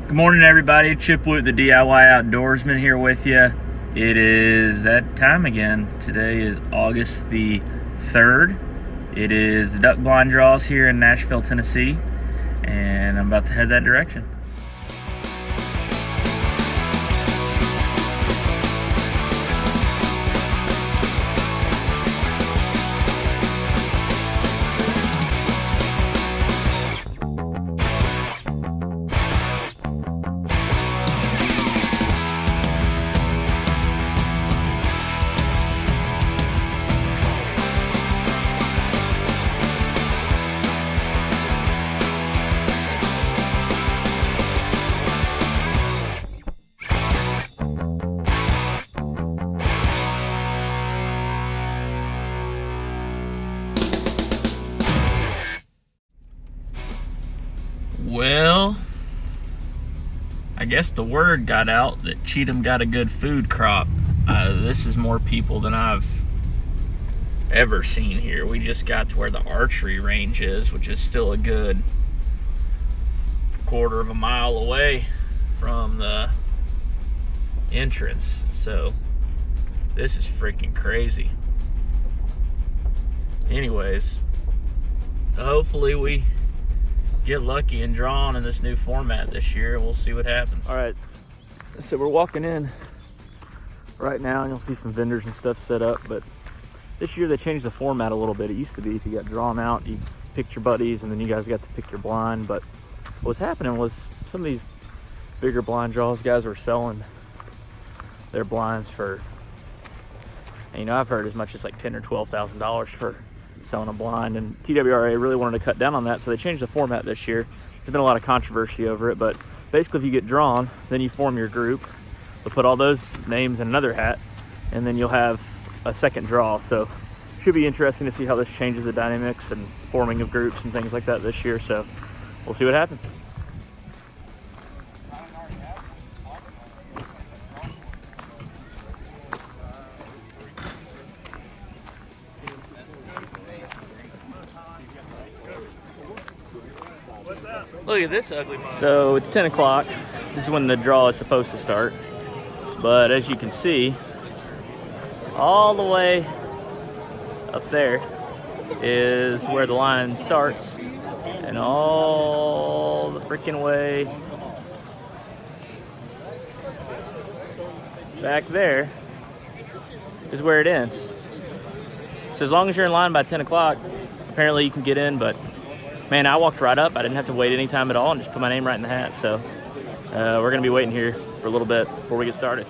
Good morning, everybody. Chip Woot, the DIY Outdoorsman, here with you. It is that time again. Today is August the 3rd. It is the duck blind draws here in Nashville, Tennessee, and I'm about to head that direction. Well, I guess the word got out that Cheatham got a good food crop. This is more people than I've ever seen here. We just got to where the archery range is, which is still a good quarter of a mile away from the entrance. So this is freaking crazy. Anyways, hopefully we get lucky and drawn in this new format this year. We'll see what happens. All right, so we're walking in right now, and you'll see some vendors and stuff set up, but this year they changed the format a little bit. It used to be if you got drawn out, you picked your buddies and then you guys got to pick your blind. But what was happening was some of these bigger blind draws, guys were selling their blinds for, and, I've heard as much as like $10,000 or $12,000 for selling a blind, and TWRA really wanted to cut down on that, so they changed the format this year. There's been a lot of controversy over it, but basically if you get drawn, then you form your group. They'll put all those names in another hat, and then you'll have a second draw. So should be interesting to see how this changes the dynamics and forming of groups and things like that this year. So we'll see what happens. Look at this ugly mug. So it's 10 o'clock. This is when the draw is supposed to start. But as you can see, all the way up there is where the line starts. And all the freaking way back there is where it ends. So as long as you're in line by 10 o'clock, apparently you can get in, but man, I walked right up. I didn't have to wait any time at all and just put my name right in the hat. So we're going to be waiting here for a little bit before we get started.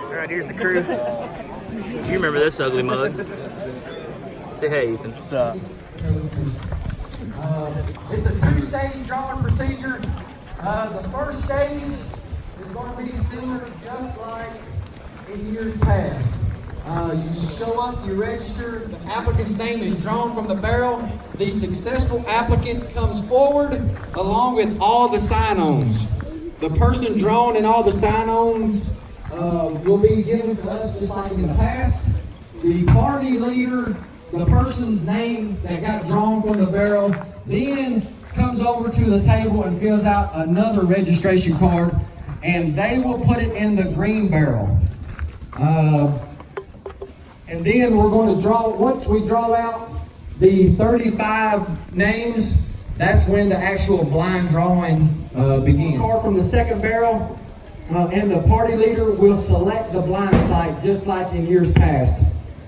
All right, here's the crew. You remember this ugly mug. Say hey, Ethan. What's up? It's a two-stage drawing procedure. The first stage is going to be similar, just like in years past. You show up, you register, the applicant's name is drawn from the barrel. The successful applicant comes forward along with all the sign-ons. The person drawn and all the sign-ons will be given to us just like in the past. The party leader, the person's name that got drawn from the barrel, then comes over to the table and fills out another registration card, and they will put it in the green barrel. And then we're going to draw, once we draw out the 35 names, that's when the actual blind drawing begins. Card from the second barrel, and the party leader will select the blind site just like in years past.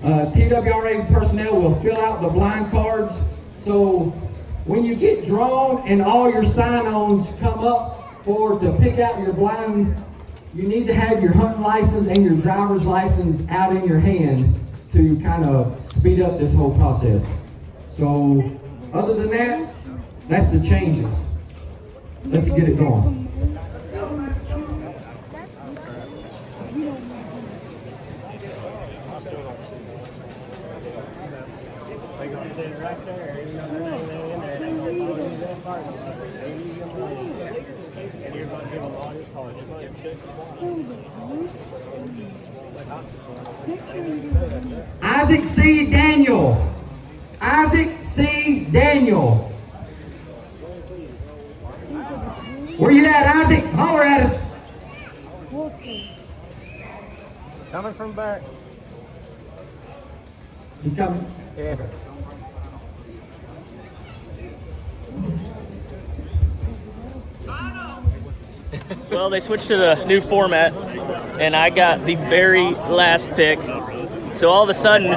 TWRA personnel will fill out the blind cards. So when you get drawn and all your sign-ons come up to pick out your blind, you need to have your hunting license and your driver's license out in your hand to kind of speed up this whole process. So other than that, that's the changes. Let's get it going. Right there, even though there ain't no in there, it ain't gonna fall in that part. Isaac C. Daniel. Isaac C. Daniel. Where you at, Isaac? Holler at us. Coming from back. He's coming. Yeah. Okay. Well, they switched to the new format, and I got the very last pick. So all of a sudden,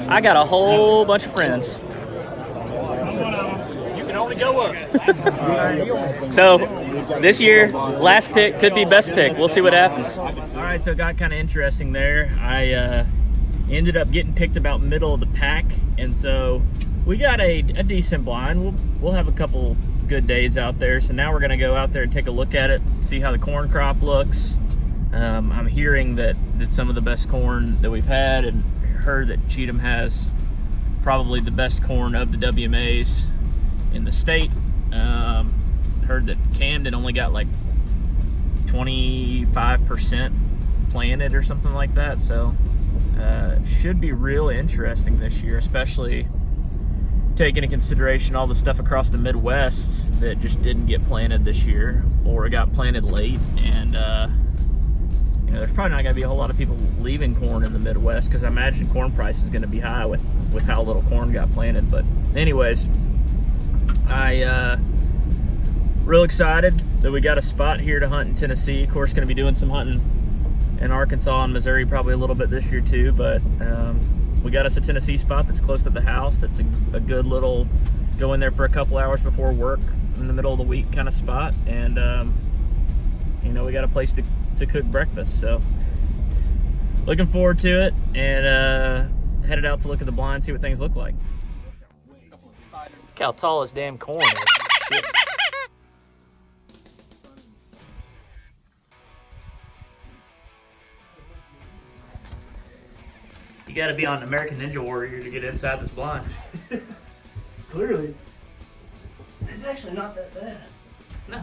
I got a whole bunch of friends. You can only go up. So this year, last pick could be best pick. We'll see what happens. All right, so it got kind of interesting there. I ended up getting picked about middle of the pack, and so we got a decent blind. We'll have a couple good days out there. So now we're gonna go out there and take a look at it, see how the corn crop looks. I'm hearing that some of the best corn that we've had, and heard that Cheatham has probably the best corn of the WMAs in the state. Heard that Camden only got like 25% planted or something like that. So should be real interesting this year, especially taking into consideration all the stuff across the Midwest that just didn't get planted this year, or it got planted late. And you know, there's probably not going to be a whole lot of people leaving corn in the Midwest, because I imagine corn price is going to be high with how little corn got planted. But anyways, I real excited that we got a spot here to hunt in Tennessee. Of course, going to be doing some hunting in Arkansas and Missouri probably a little bit this year too, but we got us a Tennessee spot that's close to the house. That's a good little go in there for a couple hours before work in the middle of the week kind of spot. And you know, we got a place to cook breakfast, so looking forward to it. And headed out to look at the blind, see what things look like. Look how tall this damn corn is. Shit. You gotta be on American Ninja Warrior to get inside this blind. Clearly. It's actually not that bad. No.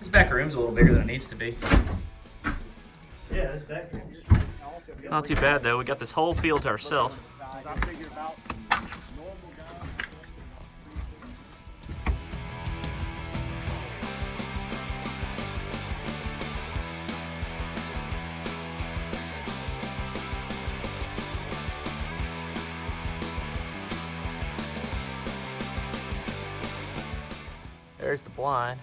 This back room's a little bigger than it needs to be. Yeah, this back room's not too bad though. We got this whole field to ourselves. There's the blind.